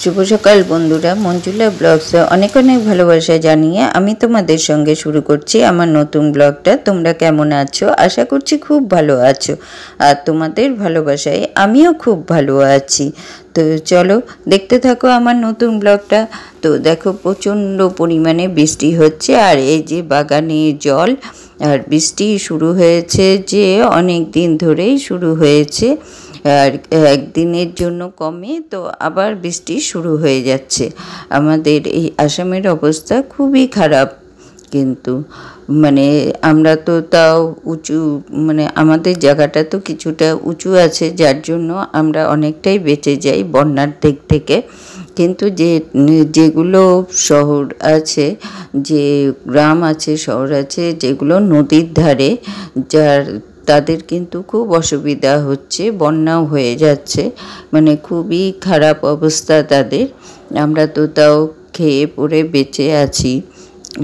শুভ সকাল বন্ধুরা, মঞ্জুলা ব্লগসে অনেক অনেক ভালোবাসা জানিয়ে আমি তোমাদের সঙ্গে শুরু করছি আমার নতুন ব্লগটা। তোমরা কেমন আছো? আশা করছি খুব ভালো আছো, আর তোমাদের ভালোবাসায় আমিও খুব ভালো আছি। তো চলো দেখতে থাকো আমার নতুন ব্লগটা। তো দেখো প্রচণ্ড পরিমাণে বৃষ্টি হচ্ছে, আর এই যে বাগানে জল, আর বৃষ্টি শুরু হয়েছে যে অনেক দিন ধরেই শুরু হয়েছে, আর একদিনের জন্য কমে তো আবার বৃষ্টি শুরু হয়ে যাচ্ছে। আমাদের এই আসামের অবস্থা খুবই খারাপ, কিন্তু মানে আমরা তো তাও উঁচু, মানে আমাদের জায়গাটা তো কিছুটা উঁচু আছে, যার জন্য আমরা অনেকটাই বেঁচে যাই বন্যার দিক থেকে। কিন্তু যেগুলো শহর আছে, যে গ্রাম আছে, শহর আছে, যেগুলো নদীর ধারে, তাদের কিন্তু খুব অসুবিধা হচ্ছে, বন্যাও হয়ে যাচ্ছে, মানে খুবই খারাপ অবস্থা তাদের। আমরা তো তাও খেয়ে পরে বেঁচে আছি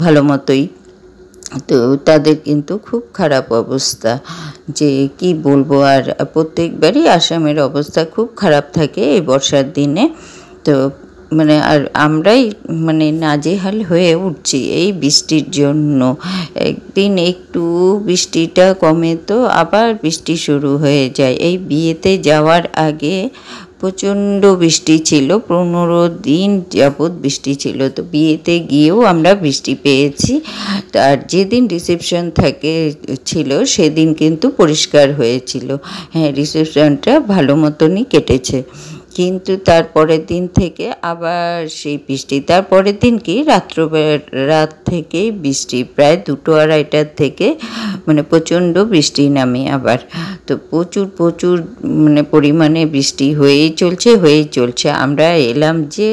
ভালো মতোই, তো তাদের কিন্তু খুব খারাপ অবস্থা, যে কি বলবো। আর প্রত্যেকবারই আসামের অবস্থা খুব খারাপ থাকে এই বর্ষার দিনে। তো মানে আর আমরাই মানে নাজেহাল হয়ে উঠছি এই বৃষ্টির জন্য। একদিন একটু বৃষ্টিটা কমে তো আবার বৃষ্টি শুরু হয়ে যায়। এই বিয়েতে যাওয়ার আগে প্রচণ্ড বৃষ্টি ছিল, 15 দিন যাবৎ বৃষ্টি ছিল। তো বিয়েতে গিয়েও আমরা বৃষ্টি পেয়েছি, আর যেদিন রিসেপশন ছিল সেদিন কিন্তু পরিষ্কার হয়েছিল। হ্যাঁ, রিসেপশনটা ভালো মতনই কেটেছে, কিন্তু তারপরের দিন থেকে আবার সেই বৃষ্টি। তারপরের দিন কি রাত থেকেই বৃষ্টি, প্রায় 2-2:30টার থেকে মানে প্রচণ্ড বৃষ্টি নামে আবার। তো প্রচুর মানে পরিমাণে বৃষ্টি হয়েই চলছে। আমরা এলাম যে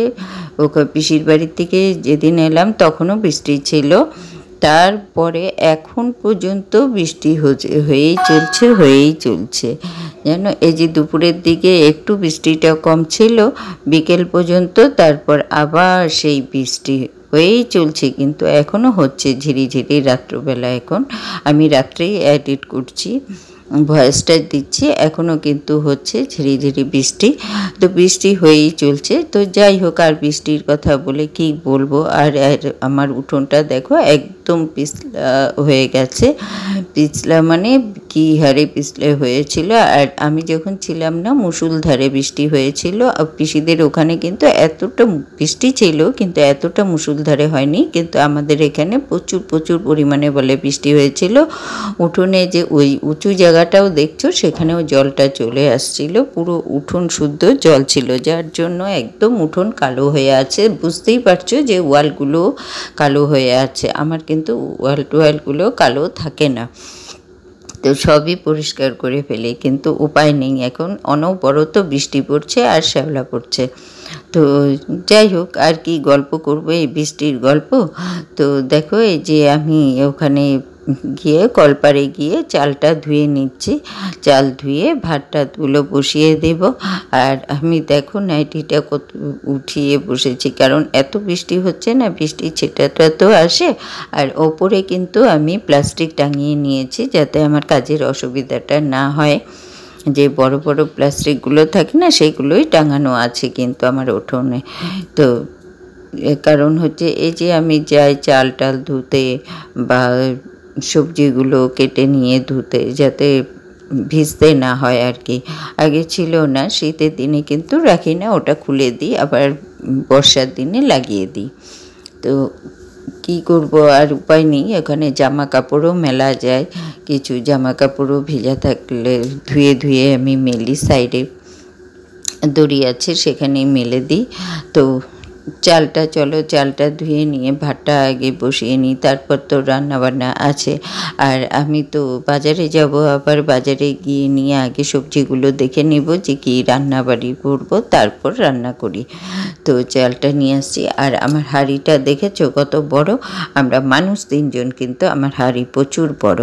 পিসির বাড়ির থেকে, যেদিন এলাম তখনও বৃষ্টি ছিল, তারপরে এখন পর্যন্ত বৃষ্টি হয়েই চলছে যেন। এই যে দুপুরের দিকে একটু বৃষ্টিটা কম ছিল বিকেল পর্যন্ত, তারপর আবার সেই বৃষ্টি হয়েই চলছে, কিন্তু এখনও হচ্ছে ঝিরিঝিরি রাত্রবেলা। এখন আমি রাত্রেই এডিট করছি, ভয়েসটা দিচ্ছি, এখনও কিন্তু হচ্ছে ঝিরিঝিরি বৃষ্টি। তো বৃষ্টি হয়েই চলছে। তো যাই হোক, আর বৃষ্টির কথা বলে কি বলবো। আর আমার উঠোনটা দেখো একদম পিছলা হয়ে গেছে। পিছলা মানে কি হারে পিছলে হয়েছিল। আর আমি যখন ছিলাম না, মুষলধারে বৃষ্টি হয়েছিল। পিসিদের ওখানে কিন্তু এতটা বৃষ্টি ছিল, কিন্তু এতটা মুষলধারে হয়নি, কিন্তু আমাদের এখানে প্রচুর পরিমাণে বলে বৃষ্টি হয়েছিল। উঠোনে যে ওই উঁচু জায়গাটাও দেখছো, সেখানেও জলটা চলে আসছিল, পুরো উঠোন শুদ্ধ জল ছিল, যার জন্য একদম উঠোন কালো হয়ে আছে। বুঝতেই পারছো যে ওয়ালগুলো কালো হয়ে আছে। আমার কিন্তু ওয়ালগুলো কালো থাকে না, তো সবই পরিষ্কার করে ফেলি, কিন্তু উপায় নেই, এখন অনবরত বৃষ্টি পড়ছে আর শ্যাওলা পড়ছে। তো যাই হোক, আর কি গল্প করবো এই বৃষ্টির গল্প। তো দেখো, এই যে আমি ওখানে গিয়ে কলপারে গিয়ে চালটা ধুয়ে নিচ্ছি। চাল ধুয়ে ভাতটাগুলো বসিয়ে দেব। আর আমি দেখো নাইটিটা কত উঠিয়ে বসেছি, কারণ এত বৃষ্টি হচ্ছে না, বৃষ্টি ছিটাটা তো আসে। আর ওপরে কিন্তু আমি প্লাস্টিক টাঙিয়ে নিয়েছি, যাতে আমার কাজের অসুবিধাটা না হয়। যে বড় প্লাস্টিকগুলো থাকে না, সেগুলোই টাঙানো আছে কিন্তু আমার উঠোনে। তো কারণ হচ্ছে এই যে আমি যাই চাল ধুতে বা সবজিগুলো কেটে নিয়ে ধুতে, যাতে ভিজতে না হয় আর কি। আগে ছিল না, শীতের দিনে কিন্তু রাখি না, ওটা খুলে দিই, আবার বর্ষার দিনে লাগিয়ে দিই। তো কি করব, আর উপায় নেই। এখানে জামা কাপড়ও মেলা যায়, কিছু জামা কাপড়ও ভেজা থাকলে ধুয়ে আমি মেলি, সাইডে দড়ি আছে সেখানেই মেলে দিই। তো চালটা ধুয়ে নিয়ে ভাতটা আগে বসিয়ে নিই, তারপর তো রান্নাবান্না আছে। আর আমি তো বাজারে যাব, আবার বাজারে গিয়ে নিয়ে আগে সবজিগুলো দেখে নেব যে কী রান্নাবাড়ি করবো, তারপর রান্না করি। তো চালটা নিয়ে আসছি। আর আমার হাঁড়িটা দেখেছো কত বড়। আমরা মানুষ 3 জন, কিন্তু আমার হাঁড়ি প্রচুর বড়,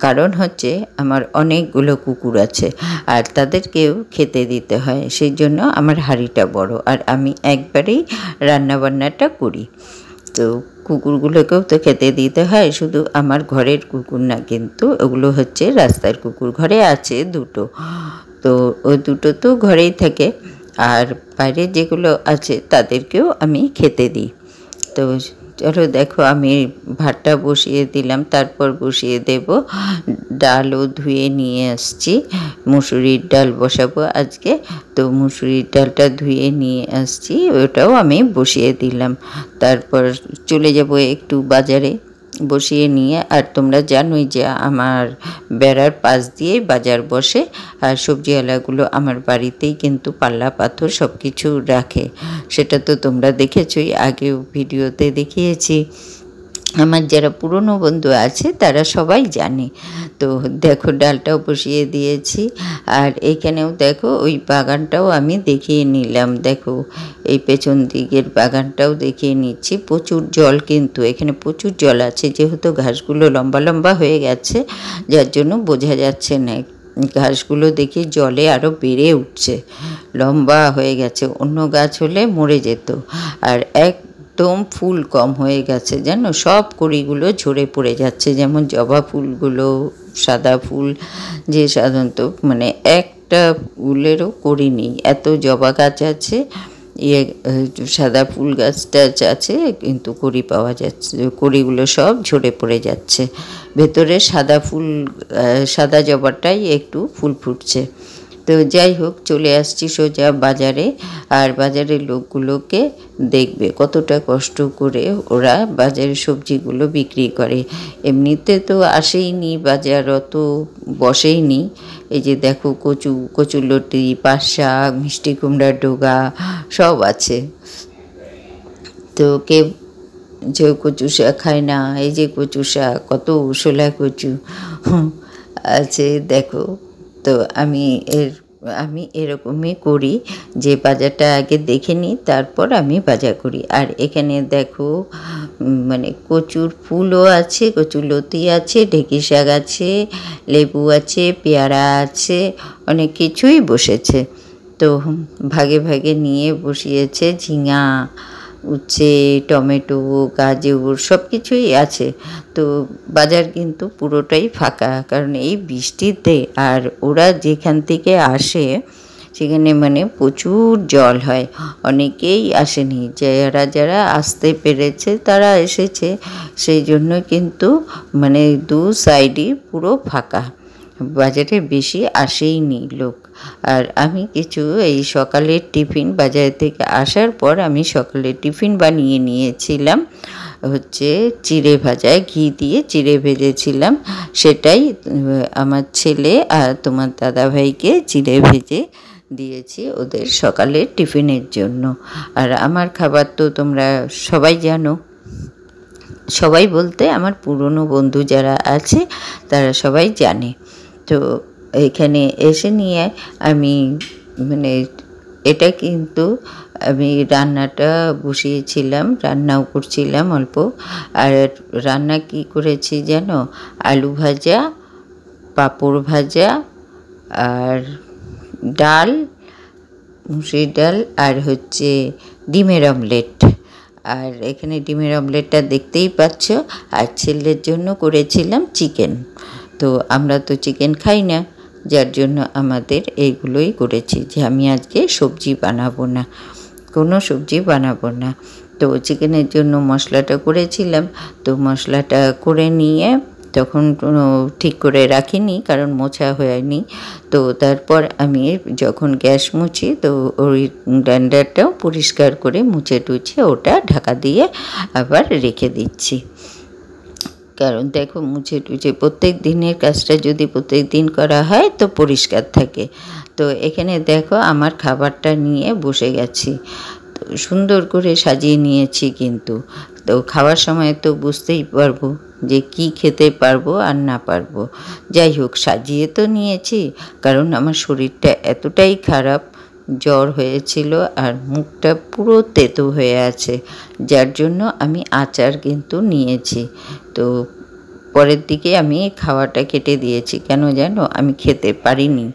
কারণ হচ্ছে আমার অনেকগুলো কুকুর আছে, আর তাদেরকেও খেতে দিতে হয়, সেই জন্য আমার হাঁড়িটা বড়। আর আমি একবারেই রান্নাবান্নাটা করি। তো কুকুরগুলোকেও তো খেতে দিতে হয়, শুধু আমার ঘরের কুকুর না, কিন্তু ওগুলো হচ্ছে রাস্তার কুকুর। ঘরে আছে 2টো, তো ওই 2টো তো ঘরেই থাকে। আর বাইরে যেগুলো আছে তাদেরকেও আমি খেতে দিই। তো চলো দেখো আমি ভাতটা বসিয়ে দিলাম, তারপর বসিয়ে দেব ডালও ধুয়ে নিয়ে আসছি, মুসুরির ডাল বসাবো আজকে। তো মুসুরির ডালটা ধুয়ে নিয়ে আসছি, ওটাও আমি বসিয়ে দিলাম। তারপর চলে যাব একটু বাজারে, বসিয়ে নিয়ে। আর তোমরা জানোই যে আমার বেড়ার পাশ দিয়েই বাজার বসে, আর সবজিওয়ালাগুলো আমার বাড়িতেই কিন্তু পাল্লা পাথর সব কিছু রাখে। সেটা তো তোমরা দেখেছই, আগেও ভিডিওতে দেখিয়েছি। আমার যারা পুরনো বন্ধু আছে তারা সবাই জানে। তো দেখো ডালটাও বসিয়ে দিয়েছি, আর এখানেও দেখো ওই বাগানটাও আমি দেখিয়ে নিলাম। দেখো এই পেছন দিকের বাগানটাও দেখিয়ে নিচ্ছি। প্রচুর জল, কিন্তু এখানে প্রচুর জল আছে, যেহেতু ঘাসগুলো লম্বা লম্বা হয়ে গেছে যার জন্য বোঝা যাচ্ছে না। ঘাসগুলো দেখি জলে আরও বেড়ে উঠছে, লম্বা হয়ে গেছে, অন্য গাছ হলে মরে যেত। আর একদম ফুল কম হয়ে গেছে জানো, সব কড়িগুলো ঝরে পড়ে যাচ্ছে। যেমন জবা ফুলগুলো, সাদা ফুল যে সাধারণত মানে একটা ফুলেরও কড়ি নেই, এত জবা গাছ আছে, সাদা ফুল গাছ টাছ আছে, কিন্তু কড়ি পাওয়া যাচ্ছে, কড়িগুলো সব ঝরে পড়ে যাচ্ছে। ভেতরে সাদা ফুল, সাদা জবাটাই একটু ফুল ফুটছে। তো যাই হোক, চলে আসছি সোজা বাজারে। আর বাজারের লোকগুলোকে দেখবে কতটা কষ্ট করে ওরা বাজারে সবজিগুলো বিক্রি করে। এমনিতে তো আসেই নি, বাজার অত বসেই নি। এই যে দেখো কচুলতি, পাট শাক, মিষ্টি কুমড়ার ডোগা সব আছে। তো যে কচু শাক খায় না, এই যে কচু শাক, কত শোলা কচু আছে দেখো। তো আমি এরকমই করি যে বাজারটা আগে দেখে নিই, তারপর আমি বাজার করি। আর এখানে দেখো মানে কচুর ফুলও আছে, কচুর লতি আছে, ঢেঁকি শাক আছে, লেবু আছে, পেয়ারা আছে, অনেক কিছুই বসেছে। তো ভাগে ভাগে নিয়ে বসিয়েছে, ঝিঙা, উচ্ছে, টমেটো, গাজর সব কিছুই আছে। তো বাজার কিন্তু পুরোটাই ফাঁকা, কারণ এই বৃষ্টিতে আর ওরা যেখান থেকে আসে সেখানে মানে প্রচুর জল হয়। অনেকেই আসেনি, যারা আসতে পেরেছে তারা এসেছে, সেই জন্য কিন্তু মানে দু সাইডই পুরো ফাঁকা, বাজারে বেশি আসেইনি লোক। আর আমি কিছু এই সকালের টিফিন, বাজার থেকে আসার পর আমি সকালের টিফিন বানিয়ে নিয়েছিলাম হচ্ছে চিড়ে ভাজা, ঘি দিয়ে চিড়ে ভেজেছিলাম, সেটাই আমার ছেলে আর তোমার দাদাভাইকে চিড়ে ভেজে দিয়েছি ওদের সকালের টিফিনের জন্য। আর আমার খাবার তো তোমরা সবাই জানো, সবাই বলতে আমার পুরনো বন্ধু যারা আছে তারা সবাই জানে। তো এখানে এসে নিয়ে আমি মানে এটা কিন্তু আমি রান্নাটা বসিয়েছিলাম, রান্নাও করছিলাম অল্প। আর রান্না কি করেছি জানো, আলু ভাজা, পাঁপড় ভাজা, আর ডাল, মুসুরির ডাল, আর হচ্ছে ডিমের অমলেট। আর এখানে ডিমের অমলেটটা দেখতেই পাচ্ছ। আর ছেলের জন্য করেছিলাম চিকেন। তো আমরা তো চিকেন খাই না, যার জন্য আমাদের এইগুলোই করেছি, যে আমি আজকে সবজি বানাবো না, কোনো সবজি বানাবো না। তো চিকেনের জন্য মশলাটা করেছিলাম, তো মশলাটা করে নিয়ে তখন ঠিক করে রাখিনি, কারণ মোছা হয়নি। তো তারপর আমি যখন গ্যাস মুছি, তো ওই গ্রাইন্ডারটাও পরিষ্কার করে মুছে টুছে ওটা ঢাকা দিয়ে আবার রেখে দিচ্ছি। কারণ দেখো মুছে টুছে প্রত্যেক দিনের কাজটা যদি প্রত্যেক দিন করা হয় তো পরিষ্কার থাকে। তো এখানে দেখো আমার খাবারটা নিয়ে বসে গেছি, তো সুন্দর করে সাজিয়ে নিয়েছি। কিন্তু তো খাওয়ার সময় তো বুঝতেই পারবো যে কি খেতে পারবো আর না পারবো। যাই হোক, সাজিয়ে তো নিয়েছি, কারণ আমার শরীরটা এতটাই খারাপ, জ্বর হয়েছিল আর মুখটা পুরো তেতো হয়ে আছে, যার জন্য আমি আচার কিন্তু নিয়েছি। তো পরের দিকে আমি খাওয়াটা কেটে দিয়েছি, কেন জানো, আমি খেতে পারিনি,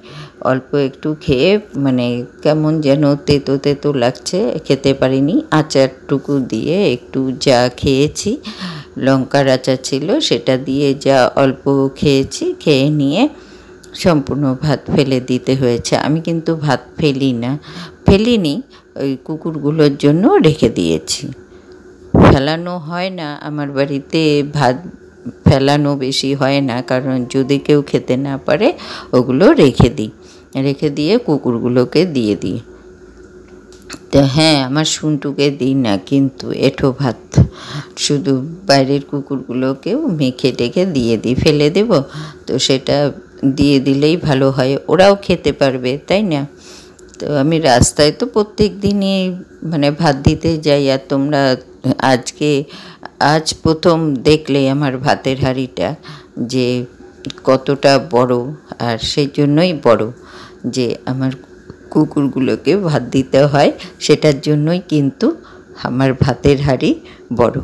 অল্প একটু খেয়ে মানে কেমন যেন তেতো তেতো লাগছে, খেতে পারিনি। আচারটুকু দিয়ে একটু যা খেয়েছি, লঙ্কার আচার ছিল সেটা দিয়ে যা অল্প খেয়েছি, খেয়ে নিয়ে সম্পূর্ণ ভাত ফেলে দিতে হয়েছে। আমি কিন্তু ভাত ফেলি না, ফেলিনি, ওই কুকুরগুলোর জন্য রেখে দিয়েছি। ফেলানো হয় না আমার বাড়িতে, ভাত ফেলানো বেশি হয় না, কারণ যদি কেউ খেতে না পারে ওগুলো রেখে দিয়ে কুকুরগুলোকে দিয়ে দিই। তো হ্যাঁ, আমার শুনটুকে দিই না কিন্তু এঁঠো ভাত, শুধু বাইরের কুকুরগুলোকেও মেখে টেখে দিয়ে দিই। ফেলে দেব তো সেটা দিয়ে দিলেই ভালো হয়, ওরাও খেতে পারবে, তাই না? তো আমি রাস্তায় তো প্রত্যেক দিনই মানে ভাত দিতে যাই, আর তোমরা আজ প্রথম দেখলে আমার ভাতের হাঁড়িটা যে কতটা বড়, আর সেই জন্যই বড় যে আমার কুকুরগুলোকে ভাত দিতে হয়, সেটার জন্যই কিন্তু আমার ভাতের হাঁড়ি বড়।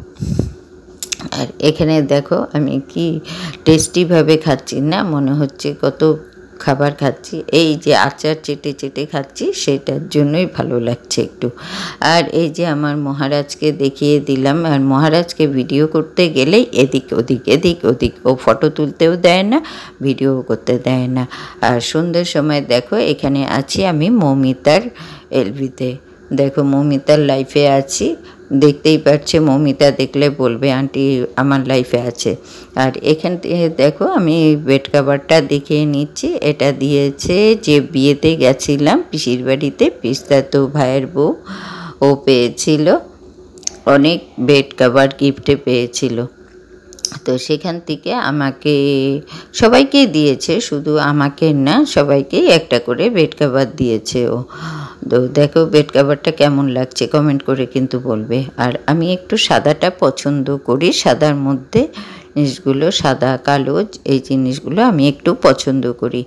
আর এখানে দেখো আমি কি টেস্টিভাবে খাচ্ছি না, মনে হচ্ছে কত খাবার খাচ্ছি। এই যে আচার চেটে চেটে খাচ্ছি, সেটার জন্যই ভালো লাগছে একটু। আর এই যে আমার মহারাজকে দেখিয়ে দিলাম, আর মহারাজকে ভিডিও করতে গেলেই এদিক ওদিক, ও ফটো তুলতেও দেয় না, ভিডিও করতে দেয় না। আর সন্ধ্যের সময় দেখো এখানে আছি আমি মৌমিতার এলবিতে, দেখো মৌমিতার লাইফে আছি, দেখতেই পাচ্ছে। মৌমিতা দেখলে বলবে আন্টি আমার লাইফে আছে। আর এখান থেকে দেখো আমি বেড কাভারটা দেখিয়ে নিচ্ছি। এটা দিয়েছে যে বিয়েতে গেছিলাম পিসির বাড়িতে, পিস্তাতো ভাইয়ের বউ, ও পেয়েছিল অনেক বেড কাভার গিফটে পেয়েছিল। তো সেখান থেকে আমাকে সবাইকেই দিয়েছে, শুধু আমাকে না, সবাইকেই একটা করে বেড কাভার দিয়েছে ও। তো দেখো বেড কাভারটা কেমন লাগছে কমেন্ট করে কিন্তু বলবে। আর আমি একটু সাদাটা পছন্দ করি, সাদার মধ্যে জিনিসগুলো, সাদা কালো এই জিনিসগুলো আমি একটু পছন্দ করি।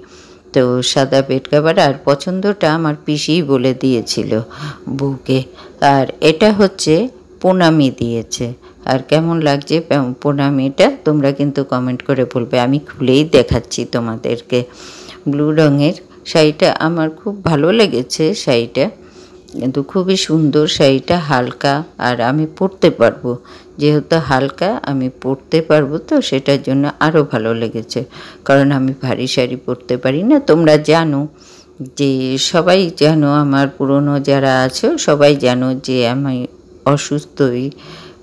তো সাদা বেড কাভার, আর পছন্দটা আমার পিসিই বলে দিয়েছিল বউকে। আর এটা হচ্ছে প্রণামী দিয়েছে। আর কেমন লাগছে প্রণামীটা তোমরা কিন্তু কমেন্ট করে বলবে। আমি খুলেই দেখাচ্ছি তোমাদেরকে। ব্লু রঙের শাড়িটা আমার খুব ভালো লেগেছে, শাড়িটা কিন্তু খুবই সুন্দর। শাড়িটা হালকা, আর আমি পরতে পারবো, যেহেতু হালকা আমি পরতে পারবো, তো সেটার জন্য আরও ভালো লেগেছে। কারণ আমি ভারী শাড়ি পরতে পারি না, তোমরা জানো, যে সবাই জানো, আমার পুরনো যারা আছো সবাই জানো যে আমি অসুস্থই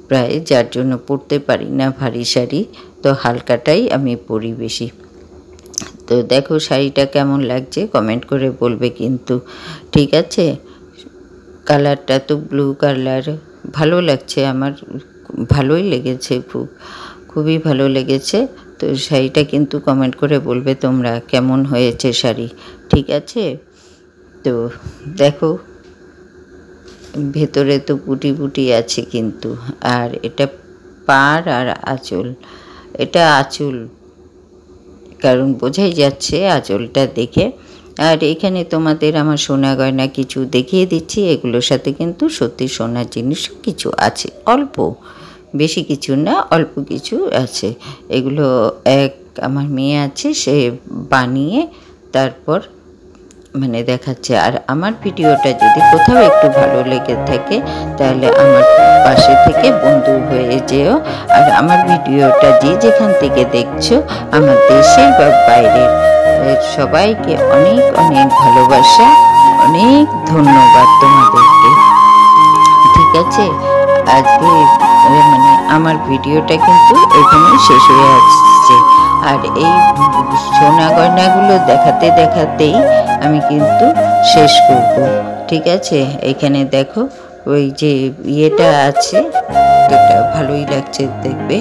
প্রায়, যার জন্য পরতে পারি না ভারী শাড়ি, তো হালকাটাই আমি পরি বেশি। তো দেখো শাড়িটা কেমন লাগছে কমেন্ট করে বলবে কিন্তু, ঠিক আছে? কালারটা তো ব্লু কালার, ভালো লাগছে আমার, ভালোই লেগেছে, খুবই ভালো লেগেছে। তো শাড়িটা কিন্তু কমেন্ট করে বলবে তোমরা কেমন হয়েছে শাড়ি, ঠিক আছে? তো দেখো ভেতরে তো বুটি আছে কিন্তু। আর এটা পাড় আর আঁচল, এটা আঁচল, কারণ বোঝাই যাচ্ছে আঁচলটা দেখে। আর এখানে তোমাদের আমার সোনা গয়না কিছু দেখিয়ে দিচ্ছি, এগুলোর সাথে কিন্তু সত্যি সোনার জিনিস কিছু আছে, অল্প, বেশি কিছু না, অল্প কিছু আছে। এগুলো আমার মেয়ে আছে, সে বানিয়ে তারপর মানে দেখাচ্ছে। আর আমার ভিডিওটা যদি কোথাও একটু ভালো লেগে থাকে তাহলে আমার পাশে থেকে বন্ধু হয়ে যেও। আর আমার ভিডিওটা যে যেখান থেকে দেখছো, আমার দেশের বা বাইরের সবাইকে অনেক অনেক ভালোবাসা, অনেক ধন্যবাদ তোমাদেরকে, ঠিক আছে? আজকে মানে আমার ভিডিওটা কিন্তু এখানেই শেষ হয়ে আসছে। আর এই সোনা গয়নাগুলো দেখাতে দেখাতেই আমি কিন্তু শেষ করব, ঠিক আছে? এখানে দেখো ওই যে ইয়েটা আছে, এটা ভালোই লাগছে দেখবে,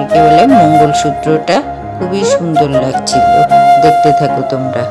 একে বলে মঙ্গলসূত্রটা, খুবই সুন্দর লাগছিল, দেখতে থাকো তোমরা।